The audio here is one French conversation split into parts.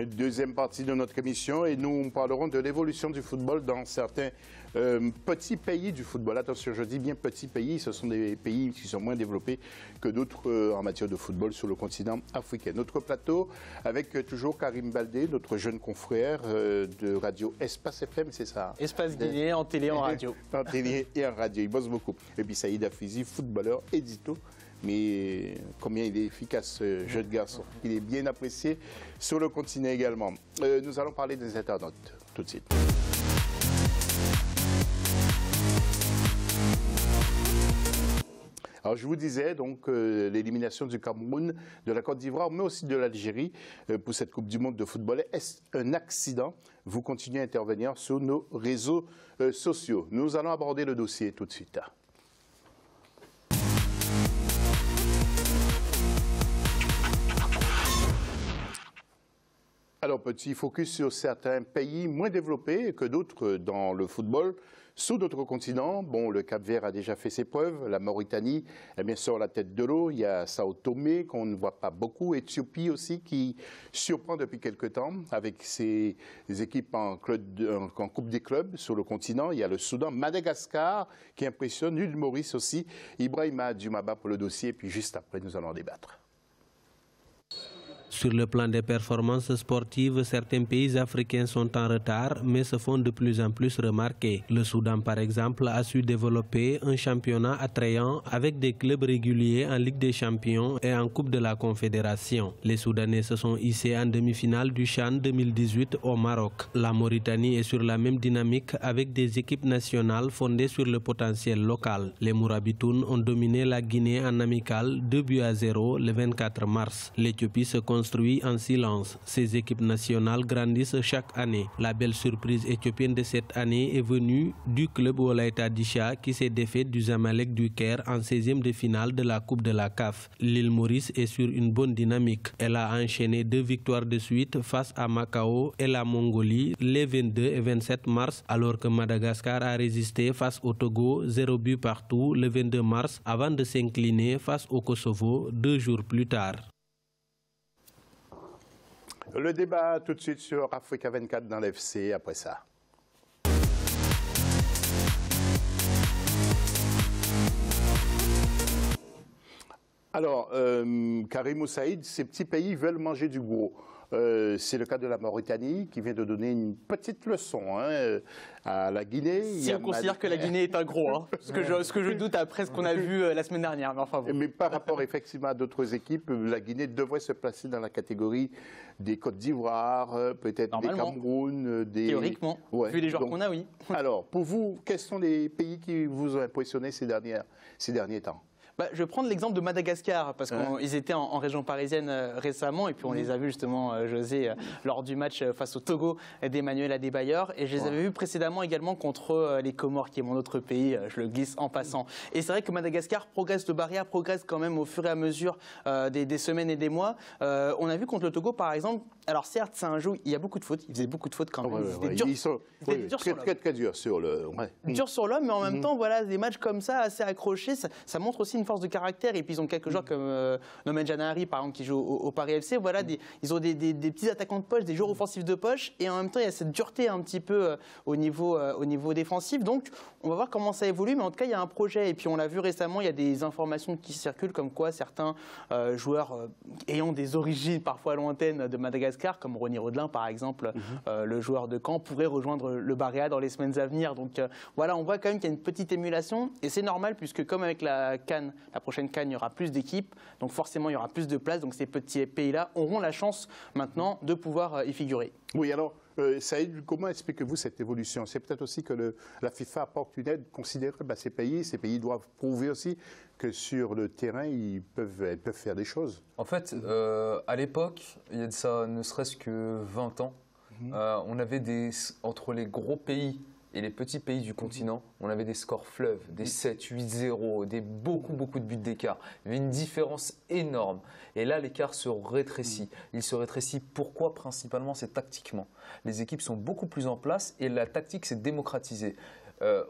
Deuxième partie de notre émission et nous parlerons de l'évolution du football dans certains petits pays du football. Attention, je dis bien petits pays, ce sont des pays qui sont moins développés que d'autres en matière de football sur le continent africain. Notre plateau avec toujours Karim Baldé, notre jeune confrère de radio Espace FM, c'est ça? Espace Guinée, en télé, en radio. En télé et en radio, il bosse beaucoup. Et puis Saïd Afizi, footballeur, édito. Mais combien il est efficace, ce jeune garçon. Il est bien apprécié sur le continent également. Nous allons parler des internautes tout de suite. Alors, je vous disais donc l'élimination du Cameroun, de la Côte d'Ivoire, mais aussi de l'Algérie pour cette Coupe du Monde de football. Est-ce un accident? Vous continuez à intervenir sur nos réseaux sociaux. Nous allons aborder le dossier tout de suite. Alors, petit focus sur certains pays moins développés que d'autres dans le football. Sur d'autres continents, bon, le Cap-Vert a déjà fait ses preuves, la Mauritanie est bien sûr la tête de l'eau, il y a Sao Tomé qu'on ne voit pas beaucoup, Éthiopie aussi qui surprend depuis quelque temps avec ses équipes en Coupe des clubs sur le continent. Il y a le Soudan, Madagascar qui impressionne, l'île Maurice aussi, Ibrahima Djumaba pour le dossier, et puis juste après nous allons en débattre. Sur le plan des performances sportives, certains pays africains sont en retard, mais se font de plus en plus remarquer. Le Soudan, par exemple, a su développer un championnat attrayant avec des clubs réguliers en Ligue des Champions et en Coupe de la Confédération. Les Soudanais se sont hissés en demi-finale du CHAN 2018 au Maroc. La Mauritanie est sur la même dynamique avec des équipes nationales fondées sur le potentiel local. Les Mourabitoun ont dominé la Guinée en amical 2-0 le 24 mars. L'Éthiopie se construit en silence. Ces équipes nationales grandissent chaque année. La belle surprise éthiopienne de cette année est venue du club Wolaïta Disha qui s'est défait du Zamalek du Caire en 16e de finale de la Coupe de la CAF. L'île Maurice est sur une bonne dynamique. Elle a enchaîné 2 victoires de suite face à Macao et la Mongolie les 22 et 27 mars, alors que Madagascar a résisté face au Togo 0 but partout le 22 mars avant de s'incliner face au Kosovo 2 jours plus tard. Le débat tout de suite sur Africa 24 dans l'FC après ça. Alors, Karim ou Saïd, ces petits pays veulent manger du gros. C'est le cas de la Mauritanie qui vient de donner une petite leçon à la Guinée. Si on considère que la Guinée est un gros, hein, ce que je doute après ce qu'on a vu la semaine dernière. Mais, enfin, bon. Mais par rapport effectivement à d'autres équipes, la Guinée devrait se placer dans la catégorie des Côte d'Ivoire, peut-être des Cameroun. Théoriquement, vu les joueurs qu'on a, oui. Alors, pour vous, quels sont les pays qui vous ont impressionné ces derniers temps? Je vais prendre l'exemple de Madagascar, parce qu'ils étaient en région parisienne récemment, et puis on les a vus justement, José, lors du match face au Togo d'Emmanuel Adebayor, et je les avais vus précédemment également contre les Comores, qui est mon autre pays, je le glisse en passant. Et c'est vrai que Madagascar progresse, le barrière progresse quand même au fur et à mesure des semaines et des mois. On a vu contre le Togo par exemple, alors certes c'est un jeu, il y a beaucoup de fautes, ils faisaient beaucoup de fautes quand même. Ils sont très durs sur le... Durs sur l'homme, mais en même temps, voilà, des matchs comme ça, assez accrochés, ça montre aussi une force de caractère. Et puis ils ont quelques joueurs comme Nomen Janari par exemple qui joue au Paris FC. Voilà, ils ont des petits attaquants de poche, des joueurs offensifs de poche, et en même temps il y a cette dureté un petit peu au niveau défensif. Donc on va voir comment ça évolue, mais en tout cas il y a un projet. Et puis on l'a vu récemment, il y a des informations qui circulent comme quoi certains joueurs ayant des origines parfois lointaines de Madagascar, comme Ronny Rodelin par exemple, le joueur de Caen, pourrait rejoindre le Barréa dans les semaines à venir. Donc voilà, on voit quand même qu'il y a une petite émulation, et c'est normal puisque comme avec la CAN, la prochaine CAN, il y aura plus d'équipes, donc forcément il y aura plus de place, donc ces petits pays-là auront la chance maintenant de pouvoir y figurer. Oui, alors Saïd, comment expliquez-vous cette évolution? C'est peut-être aussi que la FIFA apporte une aide considérable à ces pays doivent prouver aussi que sur le terrain, ils peuvent faire des choses. En fait, à l'époque, il y a de ça ne serait-ce que 20 ans, on avait entre les gros pays et les petits pays du continent, on avait des scores fleuves, des 7, 8-0, beaucoup de buts d'écart. Il y avait une différence énorme. Et là, l'écart se rétrécit. Il se rétrécit pourquoi? Principalement, c'est tactiquement. Les équipes sont beaucoup plus en place et la tactique s'est démocratisée.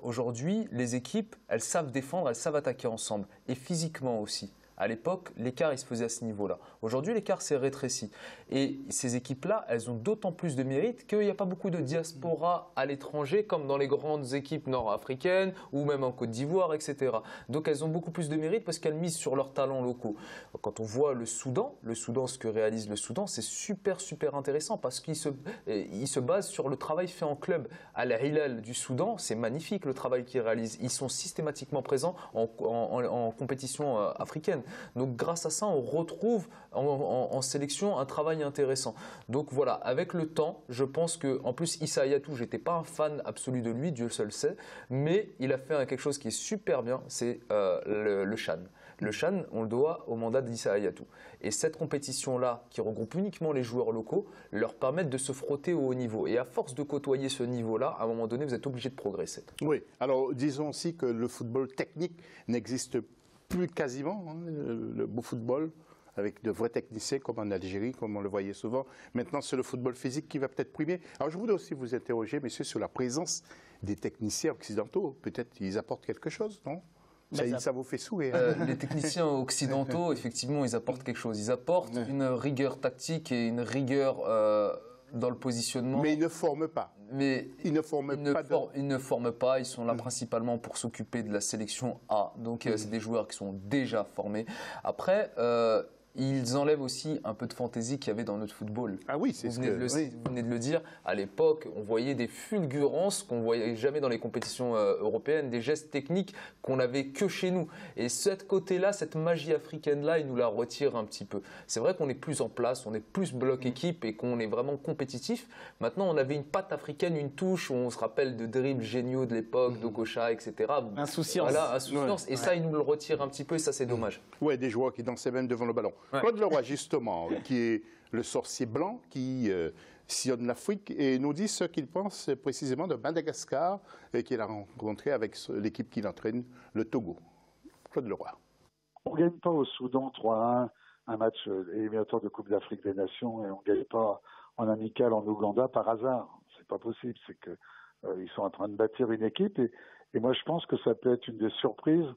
Aujourd'hui, les équipes, elles savent défendre, elles savent attaquer ensemble. Et physiquement aussi. À l'époque, l'écart, il se faisait à ce niveau-là. Aujourd'hui, l'écart s'est rétréci. Et ces équipes-là, elles ont d'autant plus de mérite qu'il n'y a pas beaucoup de diaspora à l'étranger, comme dans les grandes équipes nord-africaines ou même en Côte d'Ivoire, etc. Donc, elles ont beaucoup plus de mérite parce qu'elles misent sur leurs talents locaux. Quand on voit le Soudan, ce que réalise le Soudan, c'est super, super intéressant parce qu'il se base sur le travail fait en club. Al Hilal du Soudan, c'est magnifique le travail qu'ils réalisent. Ils sont systématiquement présents en compétition africaine. Donc grâce à ça, on retrouve en sélection un travail intéressant. Donc voilà, avec le temps, je pense que, en plus Issa Hayatou, j'étais pas un fan absolu de lui, Dieu seul sait, mais il a fait quelque chose qui est super bien, c'est le CHAN. Le CHAN, on le doit au mandat d'Issa Hayatou. Et cette compétition-là, qui regroupe uniquement les joueurs locaux, leur permet de se frotter au haut niveau. Et à force de côtoyer ce niveau-là, à un moment donné, vous êtes obligé de progresser. Oui, alors disons aussi que le football technique n'existe plus quasiment, hein, le beau football, avec de vrais techniciens comme en Algérie, comme on le voyait souvent. Maintenant, c'est le football physique qui va peut-être primer. Alors je voudrais aussi vous interroger, messieurs, sur la présence des techniciens occidentaux. Peut-être qu'ils apportent quelque chose, non ? Ça vous fait sourire. Les techniciens occidentaux, effectivement, ils apportent quelque chose. Ils apportent une rigueur tactique et une rigueur dans le positionnement. Mais ils ne forment pas. Ils ne forment pas. Ils sont là principalement pour s'occuper de la sélection A. Donc, c'est des joueurs qui sont déjà formés. Après, ils enlèvent aussi un peu de fantaisie qu'il y avait dans notre football. Ah oui, c'est ce que vous venez de le dire. À l'époque, on voyait des fulgurances qu'on ne voyait jamais dans les compétitions européennes, des gestes techniques qu'on n'avait que chez nous. Et ce côté-là, cette magie africaine-là, il nous la retire un petit peu. C'est vrai qu'on est plus en place, on est plus bloc équipe et qu'on est vraiment compétitif. Maintenant, on avait une patte africaine, une touche où on se rappelle de dribbles géniaux de l'époque, d'Okocha, etc. Insouciance. Voilà, insouciance. Et ça, il nous le retire un petit peu et ça, c'est dommage. Oui, des joueurs qui dansaient même devant le ballon. Claude Leroy, justement, qui est le sorcier blanc qui sillonne l'Afrique et nous dit ce qu'il pense précisément de Madagascar qu'il a rencontré avec l'équipe qu'il entraîne, le Togo. Claude Leroy. On ne gagne pas au Soudan 3-1, un match éliminatoire de Coupe d'Afrique des Nations, et on ne gagne pas en amical en Ouganda par hasard. C'est pas possible, c'est que ils sont en train de bâtir une équipe et moi je pense que ça peut être une des surprises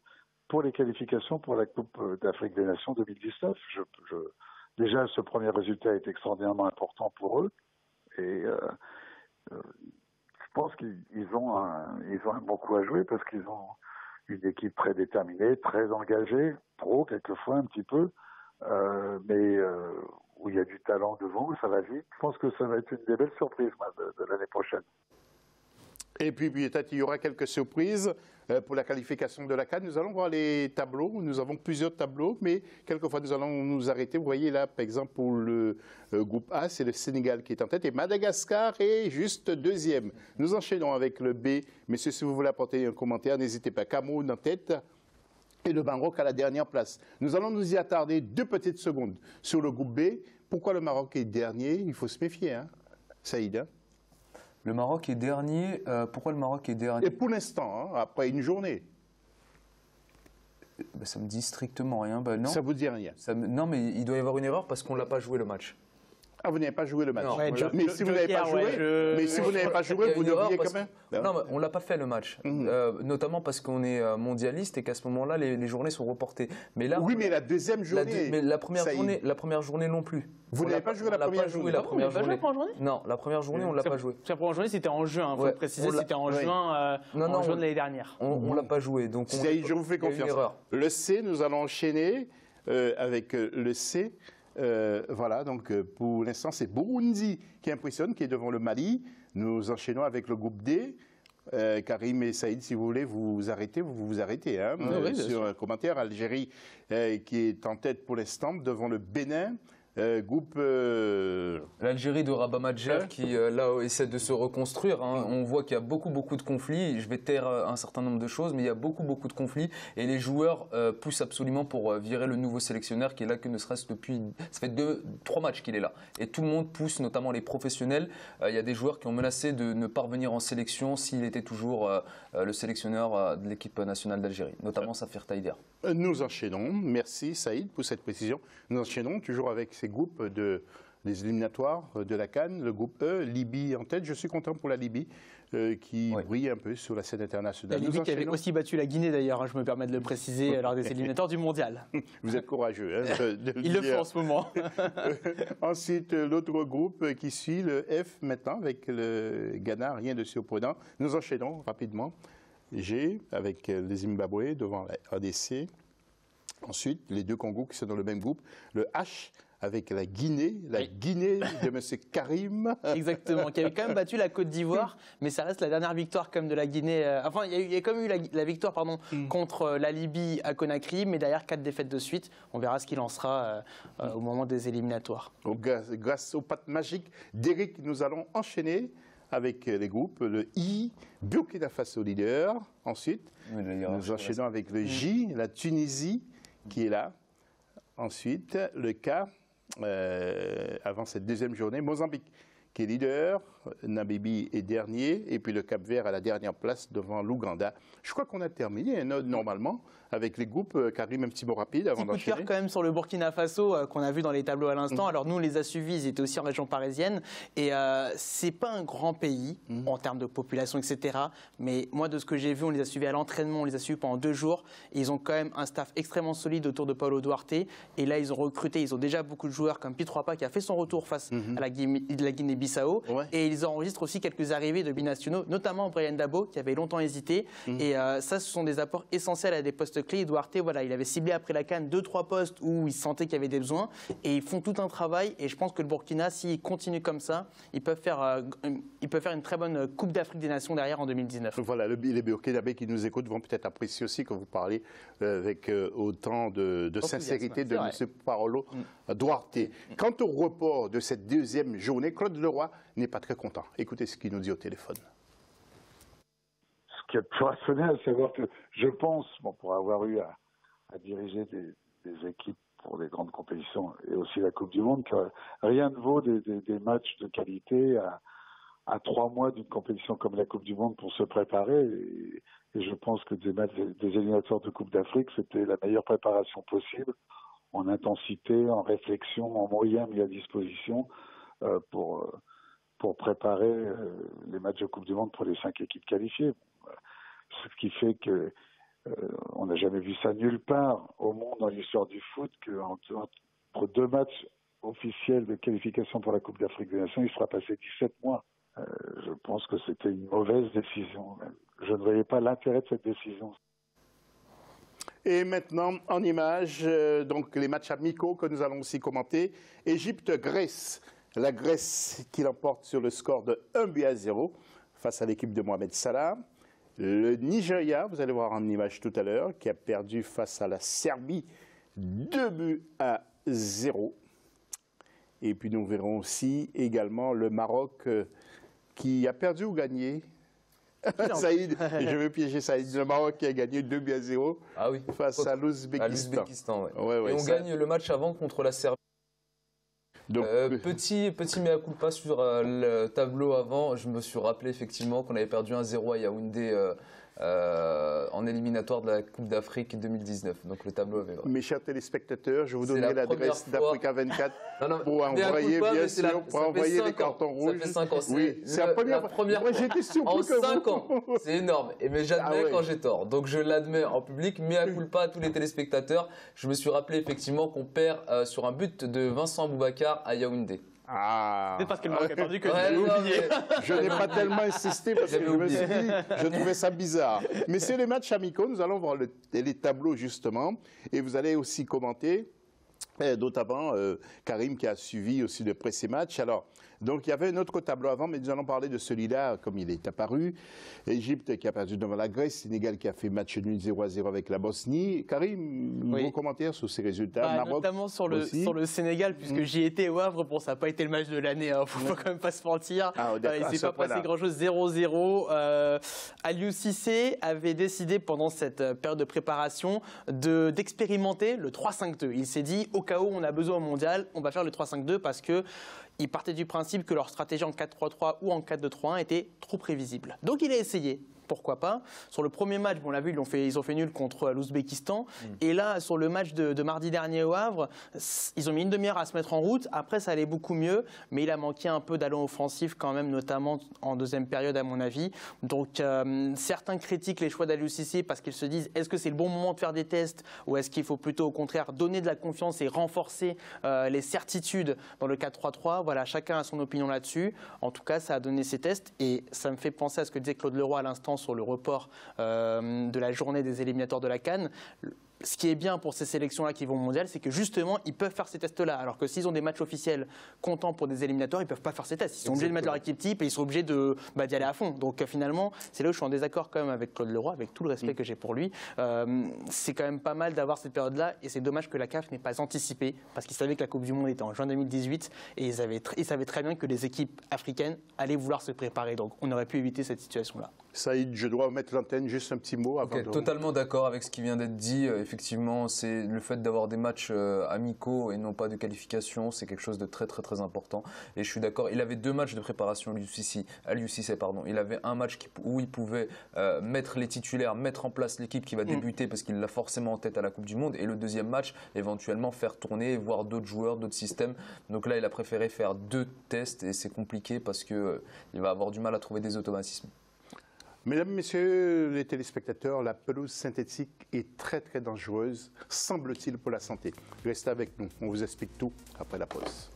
pour les qualifications pour la Coupe d'Afrique des Nations 2019. Déjà, ce premier résultat est extraordinairement important pour eux. Et je pense qu'ils ont un bon coup à jouer parce qu'ils ont une équipe très déterminée, très engagée, pro quelquefois un petit peu, mais où il y a du talent devant, ça va vite. Je pense que ça va être une des belles surprises de l'année prochaine. Et puis peut-être il y aura quelques surprises pour la qualification de la CAN. Nous allons voir les tableaux. Nous avons plusieurs tableaux, mais quelquefois nous allons nous arrêter. Vous voyez là, par exemple, pour le groupe A, c'est le Sénégal qui est en tête et Madagascar est juste deuxième. Nous enchaînons avec le B. Messieurs, si vous voulez apporter un commentaire, n'hésitez pas. Cameroun en tête et le Maroc à la dernière place. Nous allons nous y attarder 2 petites secondes sur le groupe B. Pourquoi le Maroc est dernier? Il faut se méfier, hein, Saïd, hein? Le Maroc est dernier. Pourquoi le Maroc est dernier? Et pour l'instant, hein, après une journée. Ça me dit strictement rien. Non. Ça vous dit rien? Non, mais il doit y avoir une erreur parce qu'on ne l'a pas joué le match. Ah, vous n'avez pas joué le match. Non, mais si vous n'avez pas joué, vous devriez quand même. Non, mais on l'a pas fait le match, notamment parce qu'on est mondialiste et qu'à ce moment-là, les journées sont reportées. Mais là, oui, mais la deuxième journée. Mais la première journée non plus. Vous n'avez pas joué la première journée? Non, la première journée, on ne l'a pas joué. La première journée, c'était en juin. Il faut préciser, c'était en juin de l'année dernière. On ne l'a pas joué. Donc je vous fais confiance. Le C, nous allons enchaîner avec le C. Voilà, donc pour l'instant, c'est Burundi qui impressionne, qui est devant le Mali. Nous enchaînons avec le groupe D. Karim et Saïd, si vous voulez vous arrêter, vous vous arrêtez. Hein, sur un commentaire, Algérie qui est en tête pour l'instant devant le Bénin. Groupe l'Algérie de Rabat Madjer qui là essaie de se reconstruire. Hein. On voit qu'il y a beaucoup de conflits. Je vais taire un certain nombre de choses, mais il y a beaucoup de conflits et les joueurs poussent absolument pour virer le nouveau sélectionneur qui est là que ne serait-ce depuis ça fait 3 matchs qu'il est là et tout le monde pousse, notamment les professionnels. Il y a des joueurs qui ont menacé de ne pas revenir en sélection s'il était toujours le sélectionneur de l'équipe nationale d'Algérie, notamment Safir Taïder. Nous enchaînons. Merci Saïd pour cette précision. Nous enchaînons toujours avec ces groupes des éliminatoires de la CAN. Le groupe E, Libye en tête. Je suis content pour la Libye. qui brille un peu sur la scène internationale. La Libye qui avait aussi battu la Guinée d'ailleurs, hein, je me permets de le préciser, lors des éliminatoires du mondial. Vous êtes courageux. Hein, Il le fait en ce moment. Ensuite, l'autre groupe qui suit, le F maintenant, avec le Ghana, rien de surprenant. Nous enchaînons rapidement. G, avec le Zimbabwe devant la RDC. Ensuite, les deux Congos qui sont dans le même groupe. Le H, avec la Guinée de M. Karim. Exactement, qui avait quand même battu la Côte d'Ivoire, mais ça reste la dernière victoire comme de la Guinée. Enfin, il y a quand même eu la victoire contre la Libye à Conakry, mais derrière 4 défaites de suite. On verra ce qu'il en sera au moment des éliminatoires. Donc, grâce aux pattes magiques d'Éric, nous allons enchaîner avec les groupes. Le I, Burkina Faso leader. Ensuite, nous enchaînons avec le J, la Tunisie qui est là. Ensuite, le K, avant cette deuxième journée, Mozambique qui est leader, Namibie est dernier, et puis le Cap-Vert à la dernière place devant l'Ouganda. Je crois qu'on a terminé normalement avec les groupes. Karim, un petit mot rapide avant d'enchaîner. Petit coup de cœur quand même sur le Burkina Faso qu'on a vu dans les tableaux à l'instant. Alors nous, on les a suivis, ils étaient aussi en région parisienne, et c'est pas un grand pays en termes de population, etc. Mais moi, de ce que j'ai vu, on les a suivis à l'entraînement, on les a suivis pendant 2 jours, et ils ont quand même un staff extrêmement solide autour de Paulo Duarte. Et là, ils ont recruté, ils ont déjà beaucoup de joueurs comme Pitre Wapa qui a fait son retour face à la Guinée-Bissau. Ouais. Et ils enregistrent aussi quelques arrivées de binationaux, notamment Brian Dabo qui avait longtemps hésité. Et ça, ce sont des apports essentiels à des postes clés. Duarte, voilà, il avait ciblé après la CAN 2-3 postes où il sentait qu'il y avait des besoins. Et ils font tout un travail. Et je pense que le Burkina, s'il continue comme ça, ils peuvent faire une très bonne Coupe d'Afrique des Nations derrière en 2019. Voilà, les Burkinabés qui nous écoutent vont peut-être apprécier aussi que vous parlez avec autant de sincérité de M. Paulo Duarte. Quant au report de cette deuxième journée, Claude Leroy n'est pas très content. Écoutez ce qu'il nous dit au téléphone. Ce qui est personnel, c'est savoir que je pense, pour avoir eu à diriger des équipes pour des grandes compétitions et aussi la Coupe du Monde, que rien ne vaut des matchs de qualité à 3 mois d'une compétition comme la Coupe du Monde pour se préparer. Et je pense que des matchs des éliminatoires de Coupe d'Afrique, c'était la meilleure préparation possible, en intensité, en réflexion, en moyens mis à disposition pour préparer les matchs de Coupe du Monde pour les 5 équipes qualifiées. Ce qui fait que on n'a jamais vu ça nulle part au monde dans l'histoire du foot, qu'entre 2 matchs officiels de qualification pour la Coupe d'Afrique des Nations, il sera passé 17 mois. Je pense que c'était une mauvaise décision. Je ne voyais pas l'intérêt de cette décision. Et maintenant, en images, donc les matchs amicaux que nous allons aussi commenter. Égypte-Grèce. La Grèce qui l'emporte sur le score de 1-0 face à l'équipe de Mohamed Salah. Le Nigeria, vous allez voir en image tout à l'heure, qui a perdu face à la Serbie 2-0. Et puis nous verrons aussi également le Maroc qui a perdu ou gagné. Saïd, je vais piéger Saïd. Le Maroc qui a gagné 2-0 face à l'Ouzbékistan. Et on gagne le match avant contre la Serbie. Donc, petit mea culpa sur le tableau avant. Je me suis rappelé effectivement qu'on avait perdu 1-0 à Yaoundé en éliminatoire de la Coupe d'Afrique 2019. Donc le tableau avait... Mes chers téléspectateurs, je vous donnerai l'adresse d'Africa 24 pour envoyer, bien sûr, pour envoyer les cartons rouges. Ça fait 5 ans. Oui, c'est la première fois. Moi, j'ai été surpris en 5 ans. C'est énorme. Mais j'admets quand j'ai tort. Donc je l'admets en public. Mea culpa à tous les téléspectateurs. Je me suis rappelé effectivement qu'on perd sur un but de Vincent Boubacar à Yaoundé. C'est parce que le Maroc a perdu que j'ai oublié. Je n'ai pas tellement insisté parce que je me suis dit, je trouvais ça bizarre. Mais c'est les matchs amicaux, nous allons voir les tableaux justement, et vous allez aussi commenter, notamment Karim qui a suivi aussi de près ces matchs. Alors, donc il y avait un autre tableau avant, mais nous allons parler de celui-là comme il est apparu. Égypte qui a perdu devant la Grèce, Sénégal qui a fait match nul 0-0 avec la Bosnie. Karim, vos commentaires sur ces résultats? Maroc, notamment sur le Sénégal, puisque j'y étais au Havre. Bon, ça n'a pas été le match de l'année, il ne faut quand même pas se mentir. Il ne s'est pas passé grand-chose, 0-0. Aliou Cissé avait décidé pendant cette période de préparation d'expérimenter le 3-5-2. Il s'est dit, au cas où on a besoin au mondial, on va faire le 3-5-2 parce que il partait du principe que leur stratégie en 4-3-3 ou en 4-2-3-1 était trop prévisible. Donc il a essayé pourquoi pas. Sur le premier match, on l'a vu, ils ont fait nul contre l'Ouzbékistan. Et là, sur le match de mardi dernier au Havre, ils ont mis une demi-heure à se mettre en route. Après, ça allait beaucoup mieux, mais il a manqué un peu d'allant offensif quand même, notamment en deuxième période à mon avis. Donc certains critiquent les choix d'Aliou Cissé parce qu'ils se disent est-ce que c'est le bon moment de faire des tests ou est-ce qu'il faut plutôt au contraire donner de la confiance et renforcer les certitudes dans le 4-3-3. Voilà, chacun a son opinion là-dessus. En tout cas, ça a donné ses tests et ça me fait penser à ce que disait Claude Leroy à l'instant sur le report de la journée des éliminatoires de la CAN. Ce qui est bien pour ces sélections-là qui vont au mondial, c'est que justement, ils peuvent faire ces tests-là. Alors que s'ils ont des matchs officiels comptant pour des éliminatoires, ils ne peuvent pas faire ces tests. Ils sont obligés de mettre leur équipe type et ils sont obligés d'y aller à fond. Donc finalement, c'est là où je suis en désaccord quand même avec Claude Leroy, avec tout le respect que j'ai pour lui. C'est quand même pas mal d'avoir cette période-là et c'est dommage que la CAF n'ait pas anticipé parce qu'ils savaient que la Coupe du Monde était en juin 2018 et ils savaient très bien que les équipes africaines allaient vouloir se préparer. Donc on aurait pu éviter cette situation-là. Saïd, je dois mettre l'antenne, juste un petit mot avant de... Totalement d'accord avec ce qui vient d'être dit. Effectivement, c'est le fait d'avoir des matchs amicaux et non pas de qualification, c'est quelque chose de très très très important. Et je suis d'accord, il avait 2 matchs de préparation à l'UCC. Il avait un match où il pouvait mettre les titulaires, mettre en place l'équipe qui va débuter parce qu'il l'a forcément en tête à la Coupe du Monde. Et le deuxième match, éventuellement faire tourner, voir d'autres joueurs, d'autres systèmes. Donc là, il a préféré faire 2 tests et c'est compliqué parce qu'il va avoir du mal à trouver des automatismes. Mesdames, Messieurs les téléspectateurs, la pelouse synthétique est très très dangereuse, semble-t-il, pour la santé. Restez avec nous, on vous explique tout après la pause.